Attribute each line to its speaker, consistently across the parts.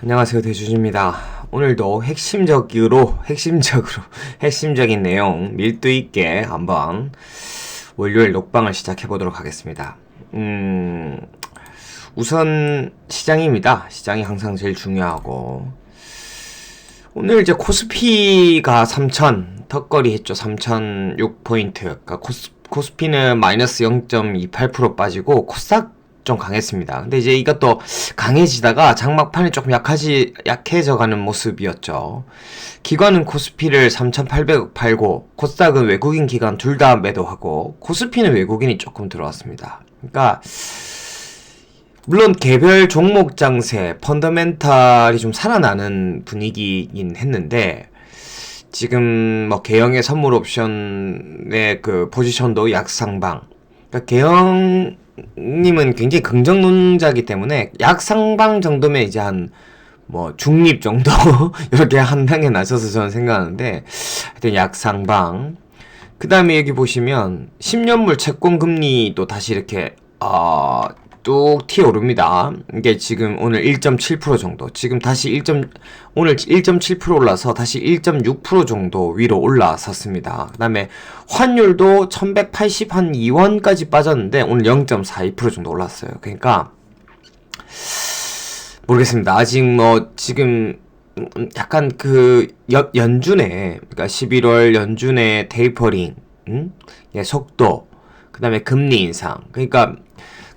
Speaker 1: 안녕하세요, 대주주입니다. 오늘도 핵심적인 내용 밀도 있게 한번 월요일 녹방을 시작해 보도록 하겠습니다. 우선 시장입니다. 시장이 항상 제일 중요하고, 오늘 이제 코스피가 3,000 턱걸이 했죠. 3,006포인트. 그러니까 코스피는 마이너스 0.28% 빠지고 코스닥 좀 강했습니다. 근데 이제 이것도 강해지다가 장막판에 조금 약해져가는 모습이었죠. 기관은 코스피를 3,800억 팔고, 코스닥은 외국인 기관 둘 다 매도하고, 코스피는 외국인이 조금 들어왔습니다. 그러니까 물론 개별 종목 장세, 펀더멘탈이 좀 살아나는 분위기긴 했는데, 지금 뭐 개영의 선물 옵션의 그 포지션도 약상방. 그러니까 개영님은 굉장히 긍정론자이기 때문에 약상방 정도면 이제 한 뭐 중립 정도 이렇게 한 방에 나서서 저는 생각하는데, 하여튼 약상방. 그 다음에 여기 보시면 10년물 채권 금리도 다시 이렇게 뚝 튀어오릅니다. 이게 지금 오늘 1.7% 정도, 지금 다시 오늘 1.7% 올라서 다시 1.6% 정도 위로 올라섰습니다. 그 다음에 환율도 1182원까지 빠졌는데 오늘 0.42% 정도 올랐어요. 그러니까 모르겠습니다. 아직 뭐 지금 약간 그 연준에, 그러니까 11월 연준의 테이퍼링, 예, 속도, 그 다음에 금리 인상, 그러니까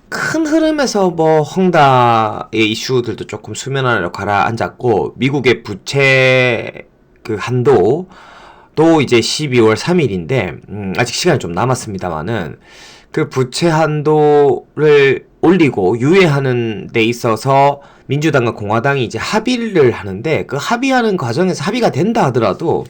Speaker 1: 큰 흐름에서 뭐 헝다의 이슈들도 조금 수면 아래로 가라앉았고, 미국의 부채 그 한도도 이제 12월 3일인데 아직 시간이 좀 남았습니다만은, 그 부채 한도를 올리고 유예하는 데 있어서 민주당과 공화당이 이제 합의를 하는데, 그 합의하는 과정에서 합의가 된다 하더라도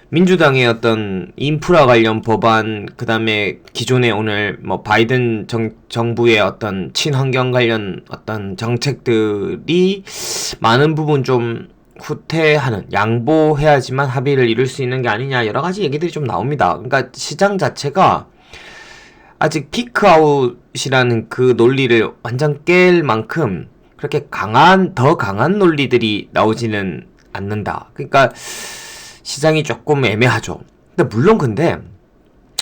Speaker 1: 민주당의 어떤 인프라 관련 법안, 그 다음에 기존에 오늘 뭐 바이든 정부의 어떤 친환경 관련 어떤 정책들이 많은 부분 좀 후퇴하는, 양보해야지만 합의를 이룰 수 있는 게 아니냐, 여러 가지 얘기들이 좀 나옵니다. 그러니까 시장 자체가 아직 피크아웃이라는 그 논리를 완전 깰 만큼 그렇게 더 강한 논리들이 나오지는 않는다. 그러니까 시장이 조금 애매하죠. 근데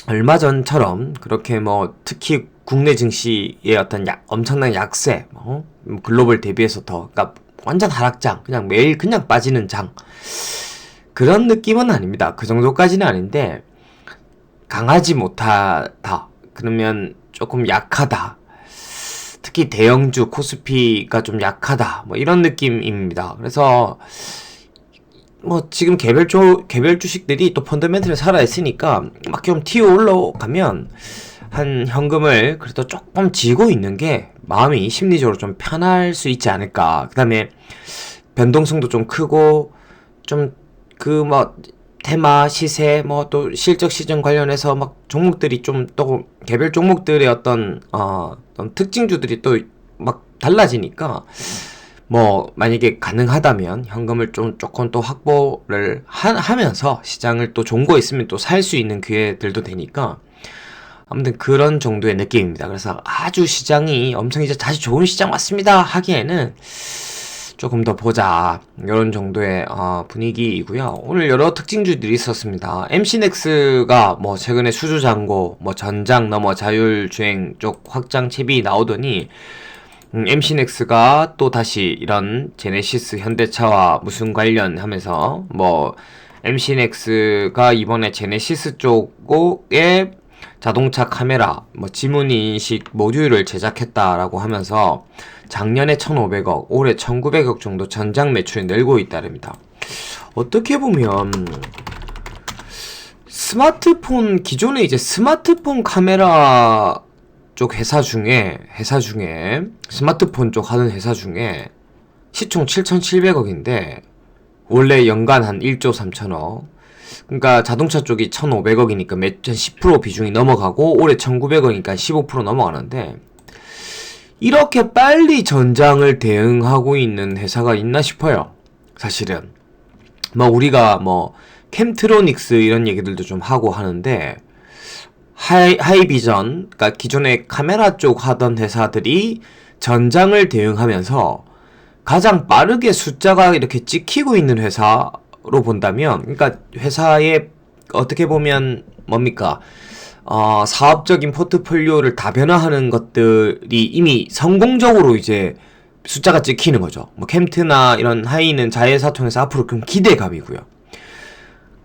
Speaker 1: 얼마 전처럼 그렇게 뭐 특히 국내 증시의 어떤 엄청난 약세, 글로벌 대비해서 그러니까 완전 하락장, 그냥 매일 그냥 빠지는 장, 그런 느낌은 아닙니다. 그 정도까지는 아닌데, 강하지 못하다, 그러면 조금 약하다, 특히 대형주 코스피가 좀 약하다, 뭐 이런 느낌입니다. 그래서 뭐 지금 개별 주식들이 또 펀더멘털이 살아있으니까 막 좀 튀어 올라가면 한 현금을 그래도 조금 쥐고 있는 게 마음이 심리적으로 좀 편할 수 있지 않을까. 그 다음에 변동성도 좀 크고, 좀 그 뭐 테마 시세, 뭐 또 실적 시정 관련해서 막 종목들이 좀, 또 개별 종목들의 어떤 특징주들이 또 막 달라지니까, 뭐 만약에 가능하다면 현금을 조금 또 확보를 하면서 시장을 또 좋은 거 있으면 또 살 수 있는 기회들도 되니까, 아무튼 그런 정도의 느낌입니다. 그래서 아주 시장이 엄청 이제 다시 좋은 시장 왔습니다 하기에는 조금 더 보자, 이런 정도의 분위기이고요. 오늘 여러 특징주들이 있었습니다. MC넥스가 뭐 최근에 수주잔고, 뭐 전장 넘어 자율주행 쪽 확장 채비 나오더니, MC넥스가 또 다시 이런 제네시스 현대차와 무슨 관련하면서, 뭐 MC넥스가 이번에 제네시스 쪽에 자동차 카메라, 뭐 지문인식 모듈을 제작했다라고 하면서 작년에 1,500억, 올해 1,900억 정도 전장 매출이 늘고 있다랍니다. 어떻게 보면 기존에 이제 스마트폰 카메라 쪽 회사 중에 스마트폰 쪽 하는 회사 중에 시총 7,700억인데 원래 연간 한 1조 3천억, 그러니까 자동차 쪽이 1,500억이니까 매년 10% 비중이 넘어가고, 올해 1,900억이니까 15% 넘어가는데, 이렇게 빨리 전장을 대응하고 있는 회사가 있나 싶어요. 사실은 뭐 우리가 뭐 캠트로닉스 이런 얘기들도 좀 하고 하는데, 하이비전, 그러니까 기존에 카메라 쪽 하던 회사들이 전장을 대응하면서 가장 빠르게 숫자가 이렇게 찍히고 있는 회사로 본다면, 그러니까 회사의 어떻게 보면 뭡니까? 사업적인 포트폴리오를 다변화하는 것들이 이미 성공적으로 이제 숫자가 찍히는 거죠. 뭐 캠트나 이런 하이는 자회사 통해서 앞으로 좀 기대감이고요.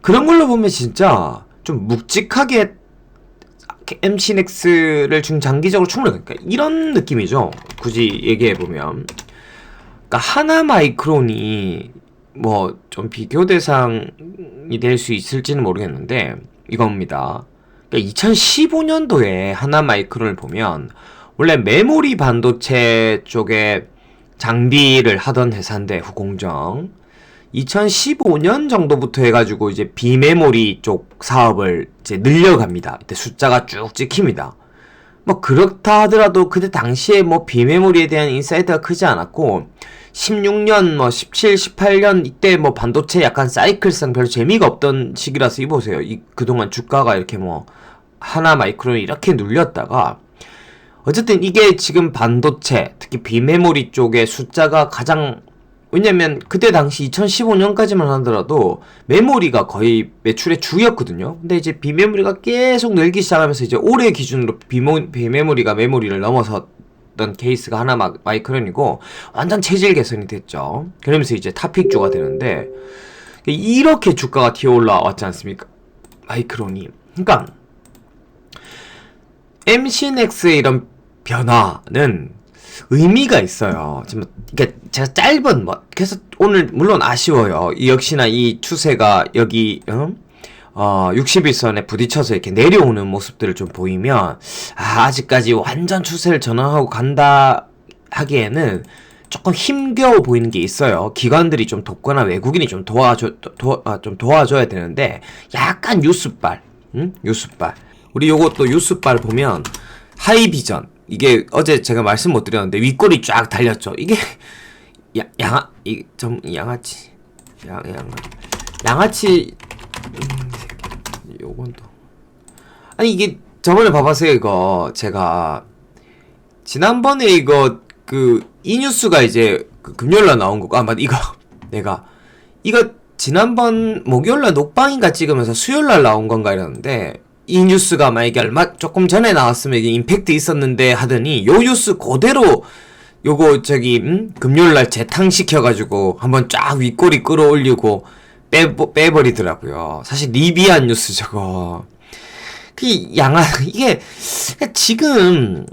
Speaker 1: 그런 걸로 보면 진짜 좀 묵직하게 MC넥스를 중장기적으로 충분히, 그러니까 이런 느낌이죠. 굳이 얘기해보면. 그러니까 하나마이크론이 뭐 좀 비교 대상이 될 수 있을지는 모르겠는데 이겁니다. 그러니까 2015년도에 하나마이크론을 보면 원래 메모리 반도체 쪽에 장비를 하던 회사인데 후공정 2015년 정도부터 해가지고 이제 비메모리 쪽 사업을 이제 늘려갑니다. 이때 숫자가 쭉 찍힙니다. 뭐 그렇다 하더라도 그때 당시에 뭐 비메모리에 대한 인사이트가 크지 않았고 16년 뭐 17, 18년 이때 뭐 반도체 약간 사이클상 별로 재미가 없던 시기라서 이 보세요. 그동안 주가가 이렇게 뭐 하나 마이크론이 이렇게 눌렸다가 어쨌든 이게 지금 반도체 특히 비메모리 쪽의 숫자가 가장, 왜냐면 그때 당시 2015년까지만 하더라도 메모리가 거의 매출의 주였거든요. 근데 이제 비메모리가 계속 늘기 시작하면서 이제 올해 기준으로 비메모리가 메모리를 넘어섰던 케이스가 하나 마이크론이고 완전 체질 개선이 됐죠. 그러면서 이제 탑픽주가 되는데 이렇게 주가가 튀어 올라왔지 않습니까? 마이크론이. 그러니까 MC넥스의 이런 변화는 의미가 있어요. 지금 그러니까 제가 짧은 뭐 그래서 오늘 물론 아쉬워요. 역시나 이 추세가 여기 60일선에 부딪혀서 이렇게 내려오는 모습들을 좀 보이면 아직까지 완전 추세를 전환하고 간다 하기에는 조금 힘겨워 보이는 게 있어요. 기관들이 좀 돕거나 외국인이 좀 도와줘야 되는데 약간 뉴스발, 뉴스발. 우리 요것도 뉴스발 보면 하이비전, 이게 어제 제가 말씀 못 드렸는데 윗골이 쫙 달렸죠. 이게 양아치 요건 또 아니 이게 저번에 봐봤어요. 이거 제가 지난번에 이거 이 뉴스가 이제 금요일날 나온 거고 맞다. 이거 지난번 목요일날 녹방인가 찍으면서 수요일날 나온 건가 이러는데 이 뉴스가 만약에 조금 전에 나왔으면 이게 임팩트 있었는데 하더니 요 뉴스 그대로 요거 금요일날 재탕시켜가지고 한번 쫙 윗꼬리 끌어올리고 빼버리더라고요. 사실 리비안 뉴스 저거. 이게 지금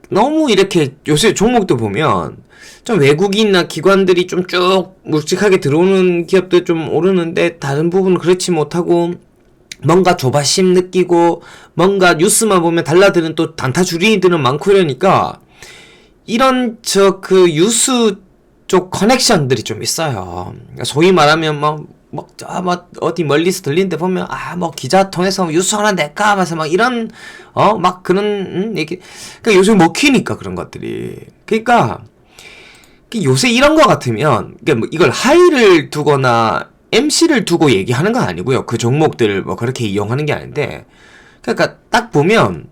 Speaker 1: 너무 이렇게 요새 종목도 보면 좀 외국인이나 기관들이 좀 쭉 묵직하게 들어오는 기업들 좀 오르는데 다른 부분은 그렇지 못하고 뭔가 조바심 느끼고 뭔가 뉴스만 보면 달라드는 또 단타 주린이들은 많고 이러니까 이런 뉴스 쪽 커넥션들이 좀 있어요. 소위 말하면 어디 멀리서 들리는데 보면 기자 통해서 뉴스 하나 낼까 하면서 이런 그런 얘기. 그러니까 요새 먹히니까 그런 것들이. 그러니까 요새 이런 거 같으면 이걸 하이를 두거나 MC를 두고 얘기하는 건 아니고요. 그 종목들을 그렇게 이용하는 게 아닌데, 그러니까 딱 보면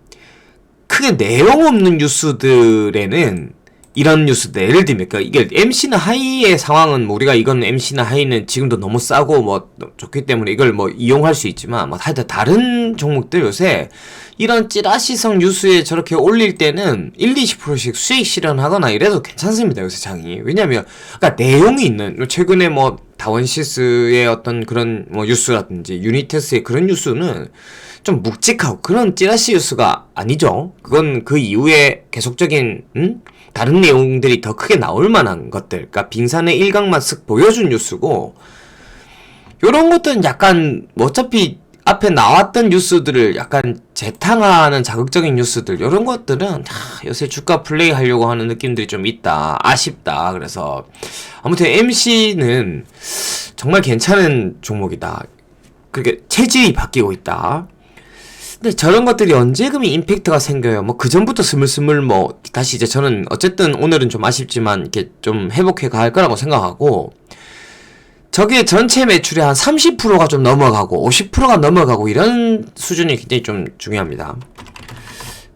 Speaker 1: 크게 내용 없는 뉴스들에는 이런 뉴스들, 예를 들면 이게 MC나 하이의 상황은 우리가 이건 MC나 하이는 지금도 너무 싸고 좋기 때문에 이걸 이용할 수 있지만 하여튼 다른 종목들 요새 이런 찌라시성 뉴스에 저렇게 올릴 때는 1-20%씩 수익 실현하거나 이래도 괜찮습니다. 요새 장이. 왜냐면 그러니까 내용이 있는 최근에 다원시스의 어떤 그런 뉴스라든지 유니테스의 그런 뉴스는 좀 묵직하고 그런 찌라시 뉴스가 아니죠. 그건 그 이후에 계속적인 다른 내용들이 더 크게 나올 만한 것들, 그러니까 빙산의 일각만 쓱 보여준 뉴스고, 요런 것들은 약간 어차피 앞에 나왔던 뉴스들을 약간 재탕하는 자극적인 뉴스들, 요런 것들은 요새 주가 플레이 하려고 하는 느낌들이 좀 있다. 아쉽다. 그래서 아무튼 MC는 정말 괜찮은 종목이다. 그렇게 체질이 바뀌고 있다. 근데 저런 것들이 언제금이 임팩트가 생겨요. 그 전부터 스물스물 다시 이제 저는 어쨌든 오늘은 좀 아쉽지만 이렇게 좀 회복해 갈 거라고 생각하고, 저게 전체 매출의 한 30%가 좀 넘어가고 50%가 넘어가고 이런 수준이 굉장히 좀 중요합니다.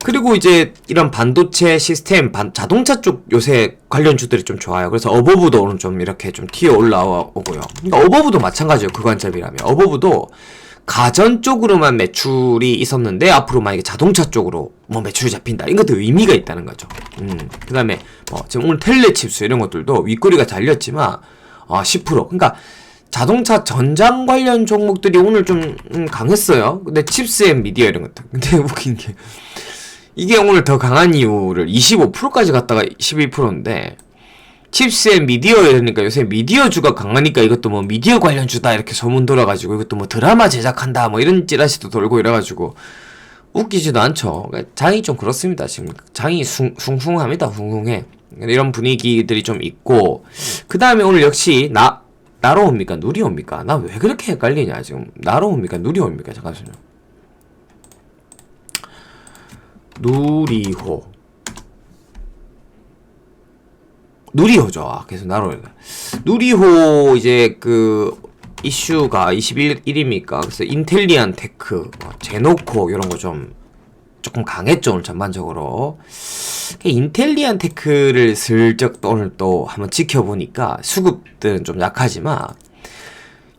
Speaker 1: 그리고 이제 이런 반도체 시스템, 자동차 쪽 요새 관련주들이 좀 좋아요. 그래서 어버브도 오늘 좀 이렇게 좀 튀어 올라오고요. 그러니까 어버브도 마찬가지예요. 그 관점이라면. 어버브도 가전 쪽으로만 매출이 있었는데 앞으로 만약에 자동차 쪽으로 뭐 매출이 잡힌다. 이것도 의미가 있다는 거죠. 그 다음에 지금 오늘 텔레칩스 이런 것들도 윗꼬리가 달렸지만 10%. 그러니까 자동차 전장 관련 종목들이 오늘 좀 강했어요. 근데 칩스 앤 미디어 이런 것들. 근데 웃긴 게 이게 오늘 더 강한 이유를 25%까지 갔다가 11%인데 칩스 앤 미디어 이러니까 요새 미디어주가 강하니까 이것도 뭐 미디어 관련주다 이렇게 소문 돌아가지고 이것도 뭐 드라마 제작한다 뭐 이런 찌라시도 돌고 이래가지고 웃기지도 않죠. 장이 좀 그렇습니다. 지금 장이 숭숭합니다. 숭숭해. 이런 분위기들이 좀 있고 그 다음에 오늘 역시 나로 옵니까? 누리 옵니까? 나 왜 그렇게 헷갈리냐 지금. 나로 옵니까? 누리 옵니까? 잠깐만요. 누리호죠. 계속 나로. 누리호 이제 그 이슈가 21일입니까? 그래서 인텔리안 테크, 제노코 이런 거 좀 조금 강했죠 오늘 전반적으로. 인텔리안 테크를 슬쩍 오늘 또 한번 지켜보니까 수급들은 좀 약하지만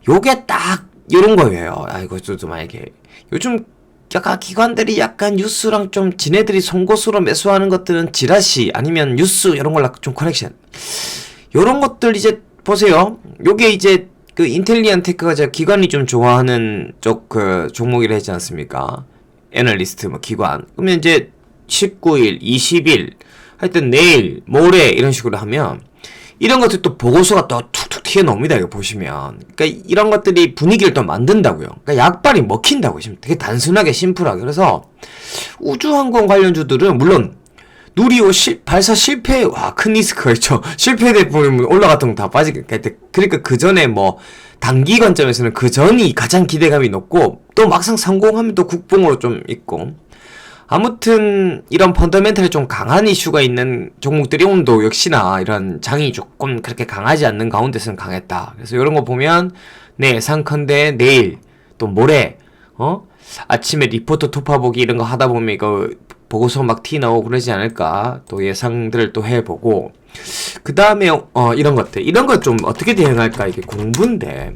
Speaker 1: 요게 딱 이런 거예요. 이거 좀 만약에 요즘 약간 기관들이 약간 뉴스랑 좀 지네들이 송곳으로 매수하는 것들은 지라시 아니면 뉴스 이런 걸로 좀 커넥션 요런 것들 이제 보세요. 요게 이제 그 인텔리안 테크가 제가 기관이 좀 좋아하는 쪽 그 종목이라 했지 않습니까? 애널리스트 뭐 기관. 그러면 이제 19일, 20일 하여튼 내일, 모레 이런 식으로 하면 이런 것들 또 보고서가 또 툭툭 튀어나옵니다. 이거 보시면. 그러니까 이런 것들이 분위기를 또 만든다고요. 그러니까 약발이 먹힌다고요. 지금 되게 단순하게 심플하게. 그래서 우주항공 관련주들은 물론 누리호 발사 실패, 큰 리스크가 있죠. 실패돼 보면 올라갔던 거 다 빠지니까. 그러니까 그 전에 뭐 단기 관점에서는 그 전이 가장 기대감이 높고 또 막상 성공하면 또 국뽕으로 좀 있고. 아무튼 이런 펀더멘털이 좀 강한 이슈가 있는 종목들이 오늘도 역시나 이런 장이 조금 그렇게 강하지 않는 가운데서는 강했다. 그래서 이런 거 보면 내 예상컨대 내일 또 모레 아침에 리포트 토파보기 이런 거 하다 보면 이거 보고서 막 티 나오고 그러지 않을까 또 예상들을 또 해보고 그 다음에 이런 것들 이런 거 좀 어떻게 대응할까 이게 공부인데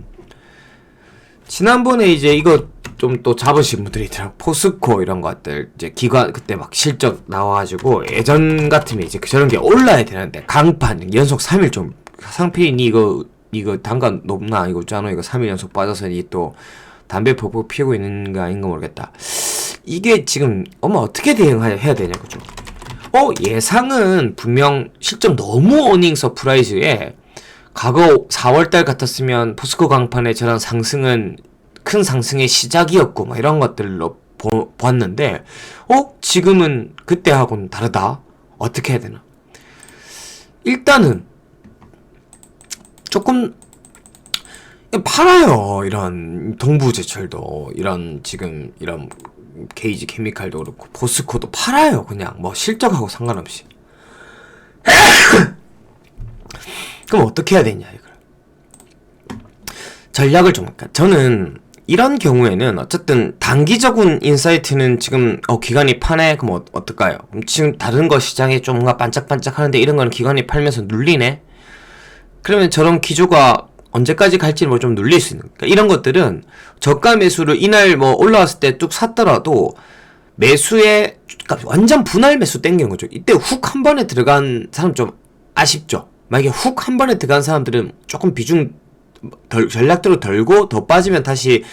Speaker 1: 지난번에 이제 이거 좀 또 잡으신 분들이 있더라고. 포스코 이런 것들 이제 기관 그때 막 실적 나와가지고 예전 같으면 이제 저런 게 올라야 되는데 강판 연속 3일 좀 상필이니 이거 단가 높나 이거 있잖아. 이거 3일 연속 빠져서 이 또 담배 퍽퍽 피우고 있는 거 아닌가 모르겠다. 이게 지금 어떻게 대응해야 되냐 그죠? 예상은 분명 실적 너무 어닝 서프라이즈에 과거 4월달 같았으면 포스코 강판의 저런 상승은 큰 상승의 시작이었고 막 이런 것들로 보았는데 지금은 그때하고는 다르다. 어떻게 해야 되나? 일단은 조금 팔아요. 이런 동부제철도 이런 지금 이런 게이지 케미칼도 그렇고 포스코도 팔아요. 그냥 뭐 실적하고 상관없이. 그럼 어떻게 해야 되냐 이걸. 전략을 좀 저는 이런 경우에는 어쨌든 단기적인 인사이트는 지금 기관이 파네? 그럼 어떨까요? 그럼 지금 다른 거 시장에 좀 뭔가 반짝반짝 하는데 이런 거는 기관이 팔면서 눌리네? 그러면 저런 기조가 언제까지 갈지는 뭐 좀 눌릴 수 있는. 그러니까 이런 것들은 저가 매수를 이날 뭐 올라왔을 때 뚝 샀더라도 매수에 그러니까 완전 분할 매수 땡긴 거죠. 이때 훅 한 번에 들어간 사람 좀 아쉽죠. 만약에 훅 한 번에 들어간 사람들은 조금 비중 전략대로 덜고 더 빠지면 다시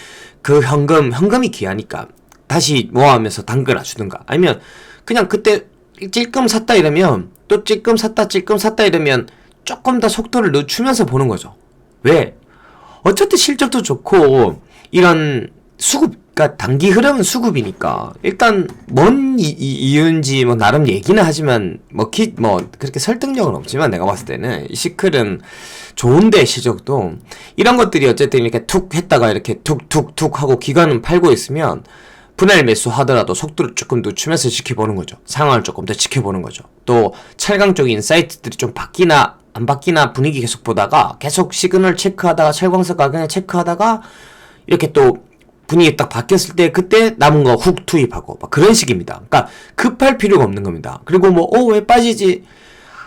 Speaker 1: 그 현금이 귀하니까 다시 모아하면서 당근을 주든가 아니면 그냥 그때 찔끔 샀다 이러면 또 찔끔 샀다 이러면 조금 더 속도를 늦추면서 보는 거죠. 왜? 어쨌든 실적도 좋고 이런 수급 그러니까 단기 흐름은 수급이니까 일단 뭔 이유인지 뭐 나름 얘기는 하지만 뭐 그렇게 설득력은 없지만 내가 봤을 때는 이 시클은 좋은데 실적도 이런 것들이 어쨌든 이렇게 툭 했다가 이렇게 툭툭툭 하고 기관은 팔고 있으면 분할 매수 하더라도 속도를 조금 늦추면서 지켜보는 거죠. 상황을 조금 더 지켜보는 거죠. 또 철강적인 사이트들이 좀 바뀌나 안 바뀌나 분위기 계속 보다가 계속 시그널 체크하다가 철광석 가격을 체크하다가 이렇게 또 분위기 딱 바뀌었을 때 그때 남은 거 훅 투입하고 막 그런 식입니다. 그러니까 급할 필요가 없는 겁니다. 그리고 뭐 왜 빠지지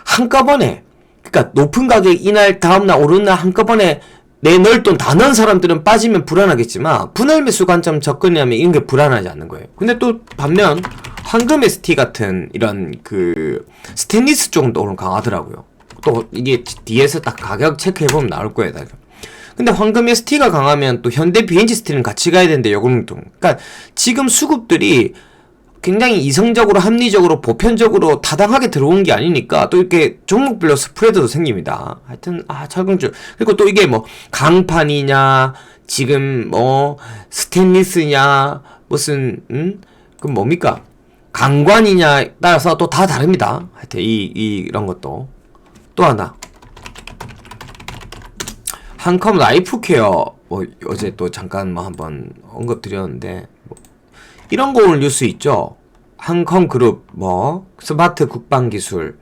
Speaker 1: 한꺼번에 그러니까 높은 가격 이날 다음날 오르는 날 한꺼번에 내 넣을 돈 다 넣은 사람들은 빠지면 불안하겠지만 분할 매수 관점 접근하면 이런 게 불안하지 않는 거예요. 근데 또 반면 황금 ST 같은 이런 그 스테인리스 쪽은 또 오늘 강하더라고요. 또 이게 뒤에서 딱 가격 체크해보면 나올 거예요. 근데 황금 ST가 강하면 또 현대 BNG 스틸은 같이 가야 되는데 요거는 좀 그러니까 지금 수급들이 굉장히 이성적으로 합리적으로 보편적으로 타당하게 들어온 게 아니니까 또 이렇게 종목별로 스프레드도 생깁니다. 하여튼 철강주 그리고 또 이게 뭐 강판이냐 지금 뭐 스테인리스냐 무슨 그 뭡니까 강관이냐 따라서 또 다 다릅니다. 하여튼 이런 것도 또 하나 한컴 라이프케어 뭐 어제 또 잠깐 뭐 한번 언급 드렸는데 뭐 이런 거 오늘 뉴스 있죠. 한컴 그룹 뭐 스마트 국방 기술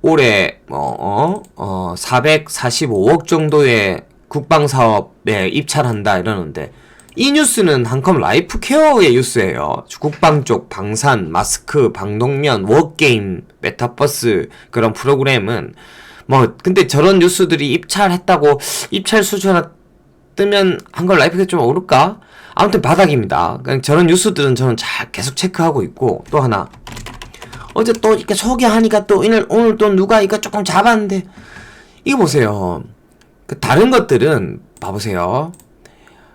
Speaker 1: 올해 445억 정도의 국방 사업에 입찰한다 이러는데 이 뉴스는 한컴 라이프케어의 뉴스예요. 국방 쪽 방산, 마스크, 방독면, 워게임, 메타버스 그런 프로그램은 뭐 근데 저런 뉴스들이 입찰했다고 입찰 수준 뜨면 한컴 라이프케어 좀 오를까? 아무튼 바닥입니다. 그러니까 저런 뉴스들은 저는 잘 계속 체크하고 있고 또 하나 어제 또 이렇게 소개하니까 또 오늘 또 누가 이거 조금 잡았는데 이거 보세요. 그 다른 것들은 봐보세요.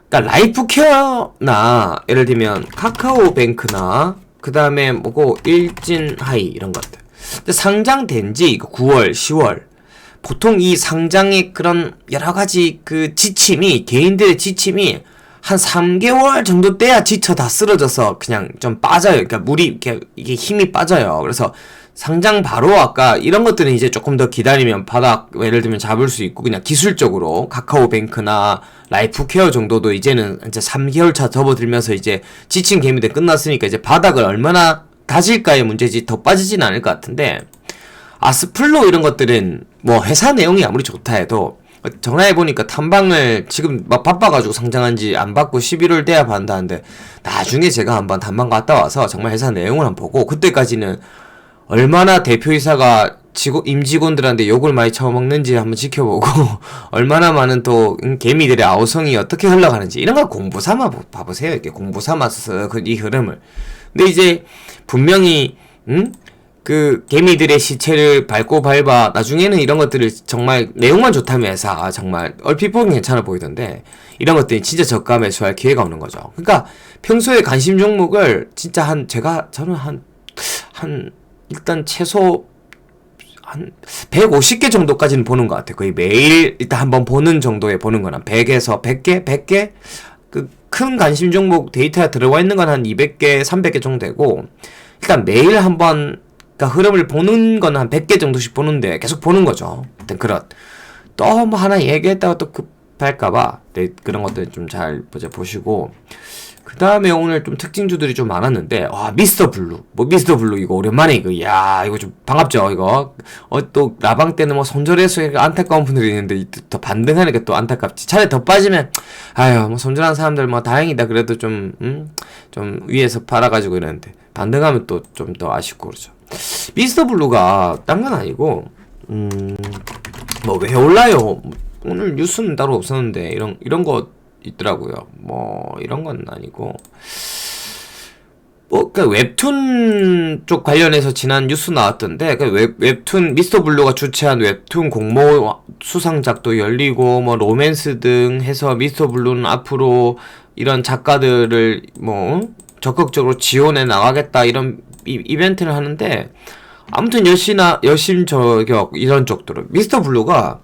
Speaker 1: 그러니까 라이프케어나 예를 들면 카카오뱅크나 그 다음에 뭐고 일진하이 이런 것들. 근데 상장된 지 이거 9월, 10월. 보통 이 상장의 그런 여러 가지 그 지침이 개인들의 지침이 한 3개월 정도 돼야 지쳐 다 쓰러져서 그냥 좀 빠져요. 그러니까 물이 이렇게 이게 힘이 빠져요. 그래서 상장 바로 아까 이런 것들은 이제 조금 더 기다리면 바닥 예를 들면 잡을 수 있고 그냥 기술적으로 카카오뱅크나 라이프케어 정도도 이제는 이제 3개월 차 접어들면서 이제 지친 개미들 끝났으니까 이제 바닥을 얼마나 다질까의 문제지 더 빠지진 않을 것 같은데 아스플로 이런 것들은 뭐 회사 내용이 아무리 좋다 해도 전화해보니까 탐방을 지금 막 바빠가지고 상장한지 안 받고 11월 돼야 받는다는데 나중에 제가 한번 탐방 갔다 와서 정말 회사 내용을 한번 보고 그때까지는 얼마나 대표이사가 임직원들한테 욕을 많이 쳐먹는지 한번 지켜보고 얼마나 많은 또 개미들의 아우성이 어떻게 흘러가는지 이런 걸 공부 삼아 봐보세요. 이렇게 공부 삼아서 이 흐름을. 근데 이제 분명히 그 개미들의 시체를 밟고 밟아 나중에는 이런 것들을 정말 내용만 좋다면 회사 정말 얼핏 보면 괜찮아 보이던데 이런 것들이 진짜 저가 매수할 기회가 오는 거죠. 그러니까 평소에 관심 종목을 진짜 저는 한 일단 최소 한 150개 정도까지는 보는 것 같아요. 거의 매일 일단 한번 보는 정도에 보는 거는 100에서 100개? 그 큰 관심 종목 데이터가 들어와 있는 건 한 200개, 300개 정도 되고 일단 매일 한번 그러니까 흐름을 보는 건 한 100개 정도씩 보는데 계속 보는 거죠. 하여튼 그런 또 뭐 하나 얘기했다가 또 급할까봐 네, 그런 것들 좀 잘 보시고 그 다음에 오늘 좀 특징주들이 좀 많았는데 미스터 블루 미스터 블루 이거 오랜만에 이거 좀 반갑죠 이거 또 나방 때는 뭐 손절해서 안타까운 분들이 있는데 더 반등하니까 또 안타깝지. 차라리 더 빠지면 뭐 손절한 사람들 뭐 다행이다 그래도 좀 위에서 팔아가지고 이러는데 반등하면 또 좀 더 아쉽고 그러죠. 미스터 블루가 딴 건 아니고 뭐 왜 올라요? 오늘 뉴스는 따로 없었는데 이런 거 있더라고요. 뭐 이런 건 아니고 뭐 그 웹툰 쪽 관련해서 지난 뉴스 나왔던데 그 웹툰 미스터 블루가 주최한 웹툰 공모 수상작도 열리고 뭐 로맨스 등 해서 미스터 블루는 앞으로 이런 작가들을 뭐 적극적으로 지원해 나가겠다 이런 이벤트를 하는데 아무튼 여심 저격 이런 쪽들은 미스터 블루가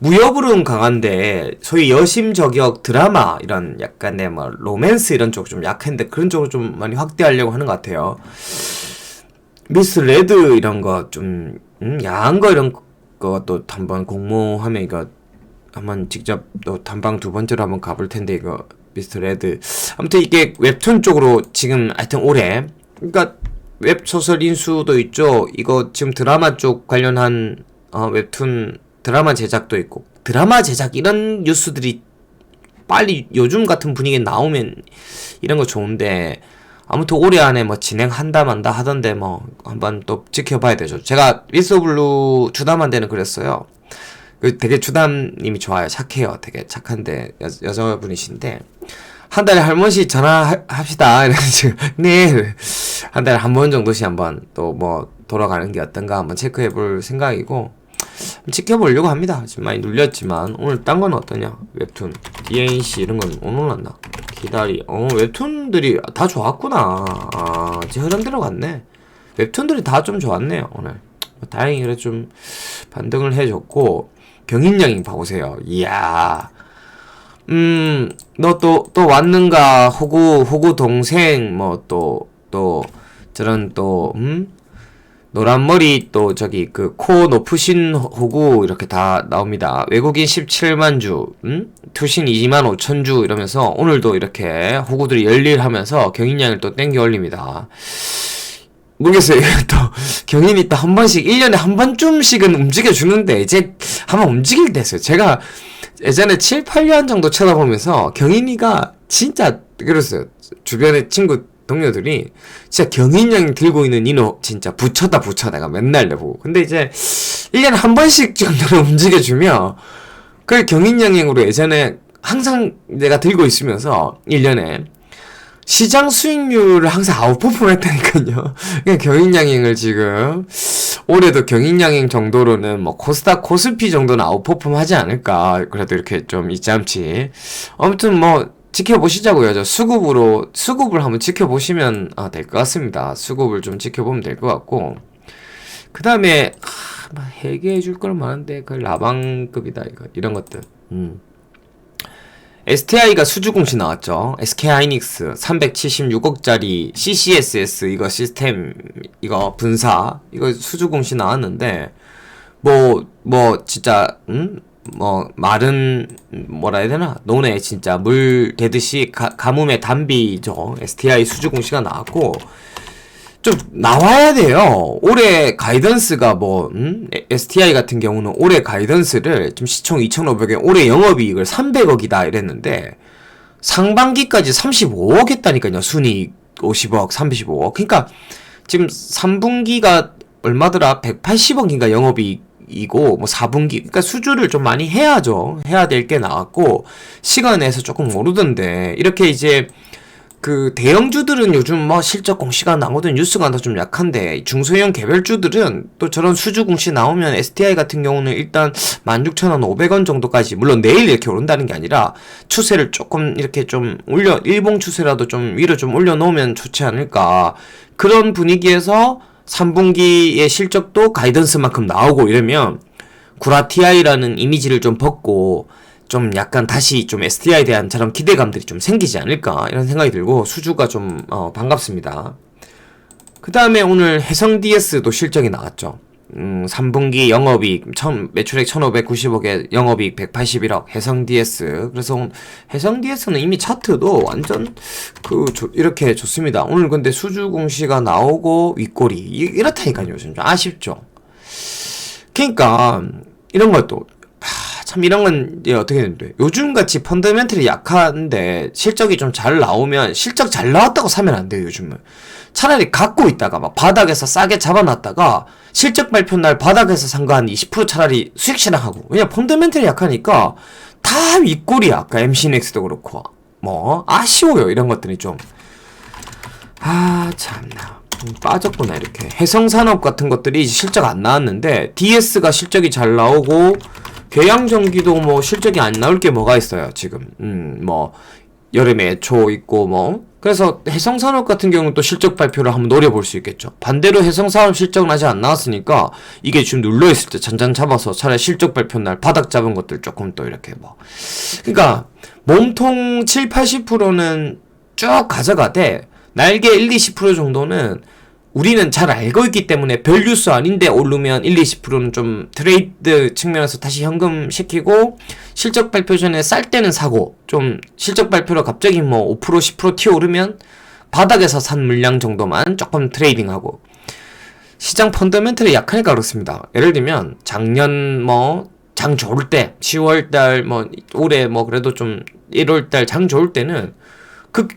Speaker 1: 무협으로는 강한데 소위 여심 저격 드라마 이런 약간의 뭐 로맨스 이런 쪽 좀 약한데 그런 쪽으로 좀 많이 확대하려고 하는 것 같아요. 미스 레드 이런 거 좀 야한 거 이런 것도 한번 공모하면 이거 한번 직접 또 단방 두 번째로 한번 가볼 텐데 이거 미스터 레드 아무튼 이게 웹툰 쪽으로 지금 하여튼 올해 그러니까 웹소설 인수도 있죠. 이거 지금 드라마 쪽 관련한 웹툰 드라마 제작도 있고 드라마 제작 이런 뉴스들이 빨리 요즘 같은 분위기에 나오면 이런 거 좋은데, 아무튼 올해 안에 뭐 진행한다 만다 하던데 뭐 한번 또 지켜봐야 되죠. 제가 위스오블루 주담한 데는 그랬어요. 되게 주담님이 좋아요. 착해요. 되게 착한데 여자분이신데 한 달에 한 번씩 전화합시다. 이래가지고 네, 한 달에 한 번 정도씩 한번 또 뭐 돌아가는 게 어떤가 한번 체크해볼 생각이고 지켜보려고 합니다. 지금 많이 눌렸지만 오늘 딴 건 어떠냐? 웹툰, DNC 이런 건 오늘 났나? 기다리. 웹툰들이 다 좋았구나. 제 흐름대로 갔네. 웹툰들이 다 좀 좋았네요 오늘. 다행히 그래 좀 반등을 해줬고 경인양이 봐보세요. 이야. 너 또 왔는가? 호구 동생 뭐 또 저런 또 노란머리 또 저기 그 코 높으신 호구 이렇게 다 나옵니다. 외국인 17만 주, 투신 2만 5천 주 이러면서 오늘도 이렇게 호구들이 열일하면서 경인량을 또 땡겨 올립니다. 모르겠어요. 또 경인이 또 한 번씩 1년에 한 번쯤씩은 움직여주는데 이제 한번 움직일 때 했어요. 제가 예전에 7, 8년 정도 쳐다보면서 경인이가 진짜 그랬어요. 주변에 친구 동료들이 진짜 경인양 들고 있는 인호 진짜 붙였다 내가 맨날 내보고. 근데 이제 1년에 한 번씩 정도는 움직여주면 그 경인양으로 예전에 항상 내가 들고 있으면서 1년에 시장 수익률을 항상 아웃퍼폼 했다니까요. 그냥 경인양행을 지금 올해도 경인양행 정도로는 뭐 코스닥 코스피 정도는 아웃퍼폼 하지 않을까. 그래도 이렇게 좀 잊잠치. 아무튼 뭐 지켜보시자고요. 저 수급을 한번 지켜보시면 될 것 같습니다. 수급을 좀 지켜보면 될 것 같고, 그 다음에 해결해 줄 걸 많은데 그 라방급이다 이거 이런 것들. STI가 수주공시 나왔죠. SK하이닉스 376억짜리 CCSS 이거 시스템 이거 분사 이거 수주공시 나왔는데 뭐 진짜 뭐 말은 뭐라 해야 되나 논에 진짜 물 대듯이 가뭄의 단비죠. STI 수주공시가 나왔고 좀 나와야 돼요. 올해 가이던스가 뭐 STI 같은 경우는 올해 가이던스를 좀 시총 2,500에 올해 영업이익을 300억이다 이랬는데 상반기까지 35억 했다니까요. 순이익 50억 35억. 그러니까 지금 3분기가 얼마더라 180억인가 영업이익이고 뭐 4분기 그러니까 수주를 좀 많이 해야죠. 해야 될 게 나왔고 시간 내에서 조금 오르던데 이렇게 이제 그 대형주들은 요즘 뭐 실적 공시가 나오든 뉴스가 다 좀 약한데 중소형 개별주들은 또 저런 수주 공시 나오면 STI 같은 경우는 일단 16,000원 500원 정도까지 물론 내일 이렇게 오른다는 게 아니라 추세를 조금 이렇게 좀 일봉 추세라도 좀 위로 좀 올려놓으면 좋지 않을까. 그런 분위기에서 3분기의 실적도 가이던스만큼 나오고 이러면 구라TI라는 이미지를 좀 벗고 좀 약간 다시 좀 STI에 대한 저런 기대감들이 좀 생기지 않을까 이런 생각이 들고 수주가 좀 반갑습니다. 그 다음에 오늘 해성DS도 실적이 나왔죠. 3분기 영업이익 매출액 1,590억에 영업이익 181억 해성DS. 그래서 해성DS는 이미 차트도 완전 이렇게 좋습니다. 오늘 근데 수주 공시가 나오고 윗꼬리 이렇다니까요. 요즘 좀 아쉽죠. 그러니까 이런 것도 참 이런 건 어떻게 되는데 요즘같이 펀더멘털이 약한데 실적이 좀 잘 나오면 실적 잘 나왔다고 사면 안 돼요. 요즘은 차라리 갖고 있다가 막 바닥에서 싸게 잡아놨다가 실적 발표 날 바닥에서 산 거 한 20% 차라리 수익 실행하고. 왜냐 펀더멘털이 약하니까 다 윗골이야. 아까 MCNX도 그렇고 뭐 아쉬워요. 이런 것들이 좀 참나 빠졌구나. 이렇게 해성산업 같은 것들이 실적 안 나왔는데 DS가 실적이 잘 나오고 괴양전기도 뭐 실적이 안 나올 게 뭐가 있어요 지금. 뭐 여름에 애초 있고 뭐 그래서 해성산업 같은 경우는 또 실적 발표를 한번 노려볼 수 있겠죠. 반대로 해성산업 실적은 아직 안 나왔으니까 이게 지금 눌러있을 때 잔잔 잡아서 차라리 실적 발표 날 바닥 잡은 것들 조금 또 이렇게 뭐 그러니까 몸통 7, 80%는 쭉 가져가되 날개 1, 20% 정도는 우리는 잘 알고 있기 때문에 별 뉴스 아닌데 오르면 1, 20%는 좀 트레이드 측면에서 다시 현금시키고 실적 발표 전에 쌀 때는 사고 좀 실적 발표로 갑자기 뭐 5% 10% 튀어오르면 바닥에서 산 물량 정도만 조금 트레이딩하고 시장 펀더멘털이 약하니까 그렇습니다. 예를 들면 작년 뭐 장 좋을 때 10월달 뭐 올해 뭐 그래도 좀 1월달 장 좋을 때는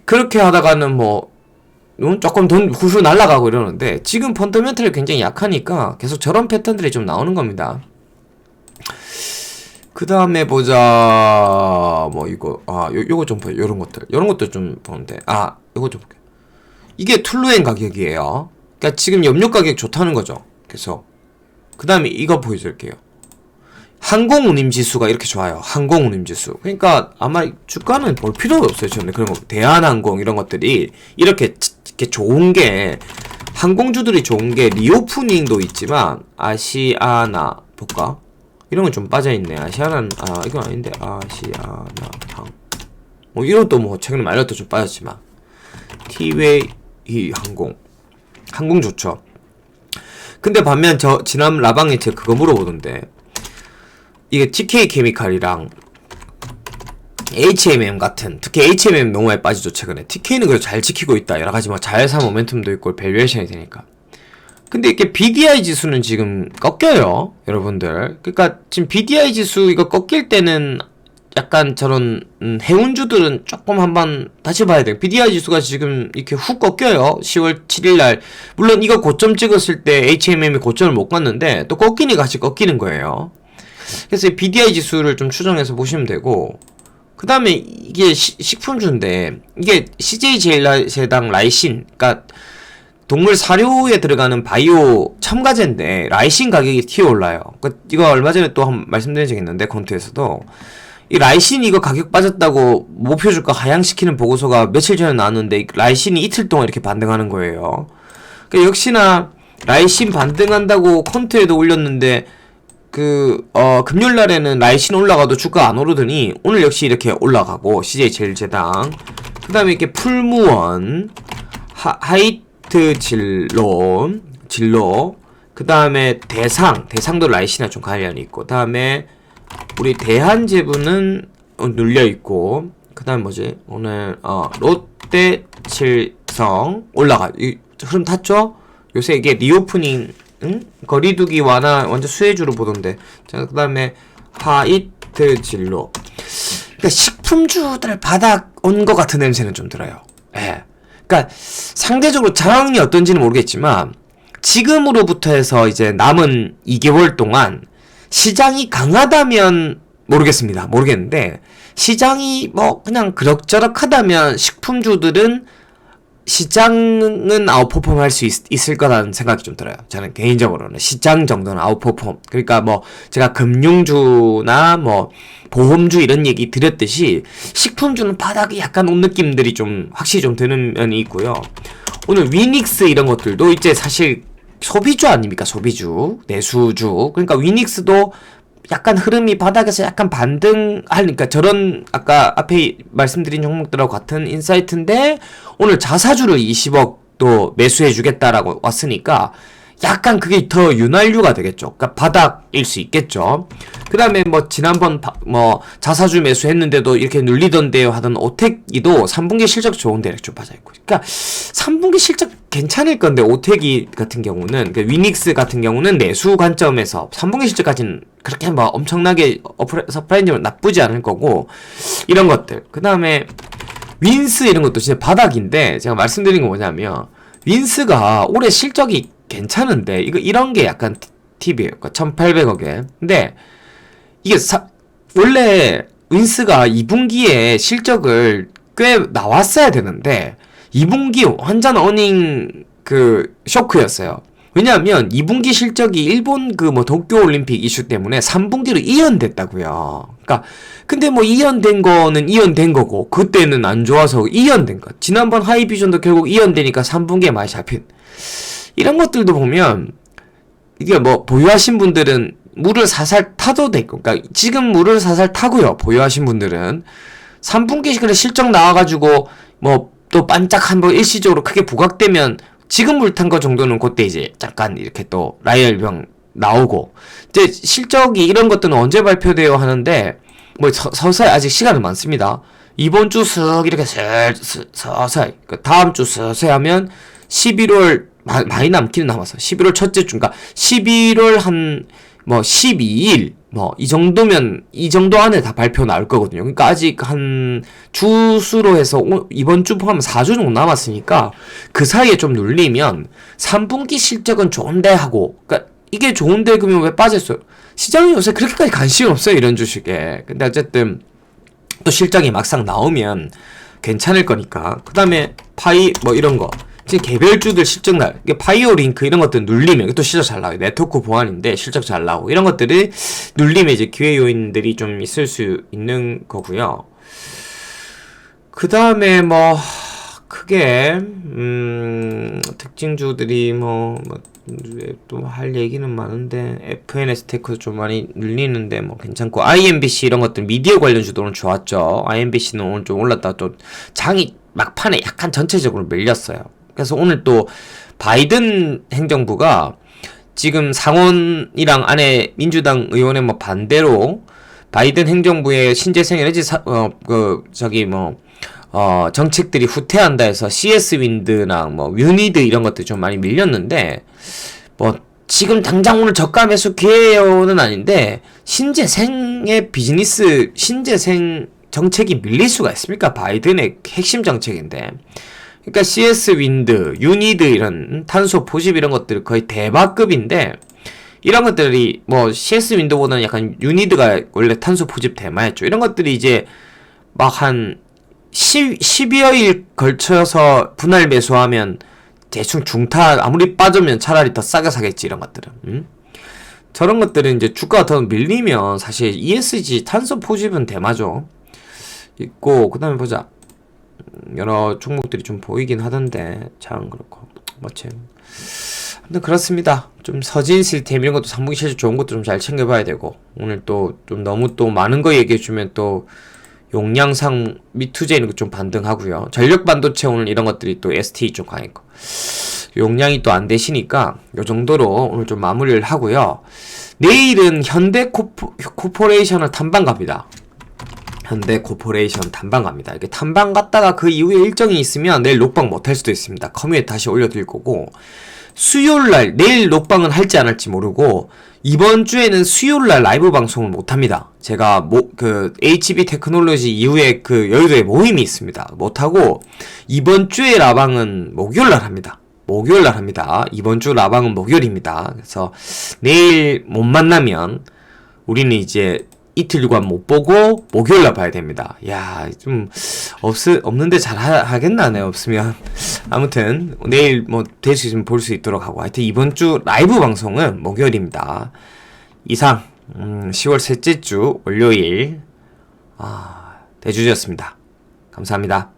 Speaker 1: 그렇게 하다가는 뭐 조금 돈 후수 날아가고 이러는데 지금 펀더멘털이 굉장히 약하니까 계속 저런 패턴들이 좀 나오는 겁니다. 그 다음에 보자. 뭐 이거 요거 좀 보여. 요런 것들 좀 보는데 요거 좀 볼게요. 이게 툴루엔 가격이에요. 그러니까 지금 염료 가격 좋다는 거죠. 그래서 그 다음에 이거 보여드릴게요. 항공운임지수가 이렇게 좋아요. 항공운임지수. 그러니까 아마 주가는 볼 필요가 없어요. 저는 그런 거. 대한항공 이런 것들이 이렇게 좋은 게, 항공주들이 좋은 게 리오프닝도 있지만 아시아나 볼까? 이런 건 좀 빠져있네. 아시아나 이건 아닌데 아시아나 뭐 이런 것도 뭐 최근에 말렸도 좀 빠졌지만 티웨이 항공 좋죠. 근데 반면 저 지난 라방에 제가 그거 물어보던데, 이게 TK 케미칼이랑 HMM 같은, 특히 HMM 너무 많이 빠지죠 최근에. TK는 그래도 잘 지키고 있다. 여러가지 뭐 자회사 모멘텀도 있고 밸류에이션이 되니까. 근데 이렇게 BDI 지수는 지금 꺾여요 여러분들. 그러니까 지금 BDI 지수 이거 꺾일 때는 약간 저런 해운주들은 조금 한번 다시 봐야 돼요. BDI 지수가 지금 이렇게 훅 꺾여요. 10월 7일날. 물론 이거 고점 찍었을 때 HMM이 고점을 못 갔는데 또 꺾이니 같이 꺾이는 거예요. 그래서 이 BDI 지수를 좀 추정해서 보시면 되고, 그 다음에 이게 식품주인데 이게 CJ 제일제당 라이신, 그러니까 동물 사료에 들어가는 바이오 첨가제인데 라이신 가격이 튀어올라요. 이거 얼마 전에 또 한 말씀드린 적이 있는데 콘트에서도 이 라이신 이거 가격 빠졌다고 목표 주가 하향시키는 보고서가 며칠 전에 나왔는데 라이신이 이틀 동안 이렇게 반등하는 거예요. 그러니까 역시나 라이신 반등한다고 콘트에도 올렸는데 금요일 날에는 라이신 올라가도 주가 안 오르더니 오늘 역시 이렇게 올라가고, CJ 제일제당. 그 다음에 이렇게 풀무원, 하이트 진로, 그 다음에 대상도 라이신이랑 좀 관련이 있고, 그 다음에 우리 대한제부는 눌려있고, 그 다음에 뭐지? 오늘, 롯데칠성 올라가. 이 흐름 탔죠? 요새 이게 리오프닝, 거리두기 완화 완전 수혜주로 보던데. 자, 그 다음에 하이트 진로. 그러니까 식품주들 바닥 온 것 같은 냄새는 좀 들어요. 예. 그러니까 상대적으로 상황이 어떤지는 모르겠지만 지금으로부터 해서 이제 남은 2개월 동안 시장이 강하다면 모르겠는데, 시장이 뭐 그냥 그럭저럭하다면 식품주들은 시장은 아웃퍼폼 할 수 있을 거라는 생각이 좀 들어요. 저는 개인적으로는 시장 정도는 아웃퍼폼. 그러니까 뭐 제가 금융주나 뭐 보험주 이런 얘기 드렸듯이 식품주는 바닥이 약간 온 느낌들이 좀 확실히 좀 드는 면이 있고요. 오늘 위닉스 이런 것들도 이제 사실 소비주 아닙니까? 소비주, 내수주. 그러니까 위닉스도 약간 흐름이 바닥에서 약간 반등하니까 저런 아까 앞에 말씀드린 종목들하고 같은 인사이트인데 오늘 자사주를 20억 또 매수해주겠다라고 왔으니까 약간 그게 더 윤활유가 되겠죠. 그러니까 바닥일 수 있겠죠. 그 다음에 뭐 지난번 뭐 자사주 매수했는데도 이렇게 눌리던데요 하던 오택이도 3분기 실적 좋은데 이렇게 좀 빠져있고. 그러니까 3분기 실적 괜찮을 건데 오택이 같은 경우는, 그러니까 위닉스 같은 경우는 내수 관점에서 3분기 실적까지는 그렇게 뭐 엄청나게 서프라이즈는 나쁘지 않을 거고, 이런 것들. 그 다음에 윈스 이런 것도 진짜 바닥인데 제가 말씀드린 건 뭐냐면 윈스가 올해 실적이 괜찮은데 이런 게 약간 팁이에요. 그러니까 1,800억에. 근데 이게 원래 윈스가 2분기에 실적을 꽤 나왔어야 되는데 2분기 완전 어닝 쇼크였어요. 왜냐하면 2분기 실적이 일본 뭐 도쿄올림픽 이슈 때문에 3분기로 이연됐다고요. 그러니까 근데 뭐 이연된 거는 이연된 거고 그때는 안 좋아서 이연된 거. 지난번 하이비전도 결국 이연되니까 3분기에 많이 잡힌. 이런 것들도 보면 이게 뭐 보유하신 분들은 물을 살살 타도 되고, 그러니까 지금 물을 살살 타고요. 보유하신 분들은 3분기 그래 실적 나와가지고 뭐 또 반짝 한번 일시적으로 크게 부각되면 지금 물 탄 거 정도는 그때 이제 잠깐 이렇게 또 라이얼병 나오고, 이제 실적이 이런 것들은 언제 발표돼요 하는데 뭐 서서히 아직 시간은 많습니다. 이번 주 쓱 이렇게 서서히, 다음 주 서서히 하면 11월 많이 남기는 남았어. 11월 첫째 주인가 11월 한 뭐 12일 뭐 이 정도면 이 정도 안에 다 발표 나올 거거든요. 그러니까 아직 한 주수로 해서 이번 주 포함하면 4주 정도 남았으니까 그 사이에 좀 눌리면 3분기 실적은 좋은데 하고, 그러니까 이게 좋은데 그러면 왜 빠졌어요? 시장이 요새 그렇게까지 관심이 없어요, 이런 주식에. 근데 어쨌든 또 실적이 막상 나오면 괜찮을 거니까. 그 다음에 파이 뭐 이런 거 지금 개별주들 실적 날, 이게 파이오 링크 이런 것들 눌리면 이것도 실적 잘 나와요. 네트워크 보안인데 실적 잘 나오고, 이런 것들을 눌리면 이제 기회 요인들이 좀 있을 수 있는 거고요. 그 다음에 뭐 크게 특징주들이 또 할 얘기는 많은데, FNS 테크도 좀 많이 눌리는데 뭐 괜찮고, IMBC 이런 것들 미디어 관련 주도 오늘 좋았죠. IMBC는 오늘 좀 올랐다 또 장이 막판에 약간 전체적으로 밀렸어요. 그래서 오늘 또 바이든 행정부가 지금 상원이랑 안에 민주당 의원의 뭐 반대로 바이든 행정부의 신재생 에너지 정책들이 후퇴한다 해서 CS 윈드나 뭐 유니드 이런 것들 좀 많이 밀렸는데, 뭐 지금 당장 오늘 저가 매수 기회는 아닌데, 신재생의 비즈니스, 신재생 정책이 밀릴 수가 있습니까? 바이든의 핵심 정책인데. 그러니까 CS 윈드, 유니드 이런 탄소 포집 이런 것들 거의 대박급인데, 이런 것들이 뭐 CS 윈드보다는 약간 유니드가 원래 탄소 포집 대마였죠. 이런 것들이 이제 막 한 12여일 걸쳐서 분할 매수하면 대충 중타 아무리 빠지면 차라리 더 싸게 사겠지, 이런 것들은. 저런 것들은 이제 주가가 더 밀리면 사실 ESG 탄소 포집은 대마죠. 있고, 그 다음에 보자. 여러 종목들이 좀 보이긴 하던데 참 그렇고, 뭐참 아무튼 그렇습니다. 좀 서진 시스템 이런 것도 3분기 실적 좋은 것도 좀 잘 챙겨봐야 되고, 오늘 또 좀 너무 또 많은 거 얘기해주면 또 용량상 미투제 이런 거 좀 반등하고요. 전력 반도체 오늘 이런 것들이 또 ST 좀 강했고, 용량이 또 안 되시니까 요 정도로 오늘 좀 마무리를 하고요. 내일은 현대코퍼레이션을 탐방 갑니다. 현대코퍼레이션 탐방 갑니다. 이게 탐방 갔다가 그 이후에 일정이 있으면 내일 녹방 못할 수도 있습니다. 커뮤니티 다시 올려드릴 거고, 수요일날 내일 녹방은 할지 안 할지 모르고, 이번 주에는 수요일날 라이브 방송을 못합니다. 제가 HB 테크놀로지 이후에 그 여의도에 모임이 있습니다. 못하고, 이번 주에 라방은 목요일날 합니다. 목요일날 합니다. 이번 주 라방은 목요일입니다. 그래서 내일 못 만나면 우리는 이제 이틀간 못 보고 목요일날 봐야 됩니다. 야, 좀 없는데 잘 하겠나, 네, 없으면. 아무튼 내일 뭐 될 수 있으면 볼 수 있도록 하고, 하여튼 이번 주 라이브 방송은 목요일입니다. 이상 10월 셋째 주 월요일 대주주였습니다. 감사합니다.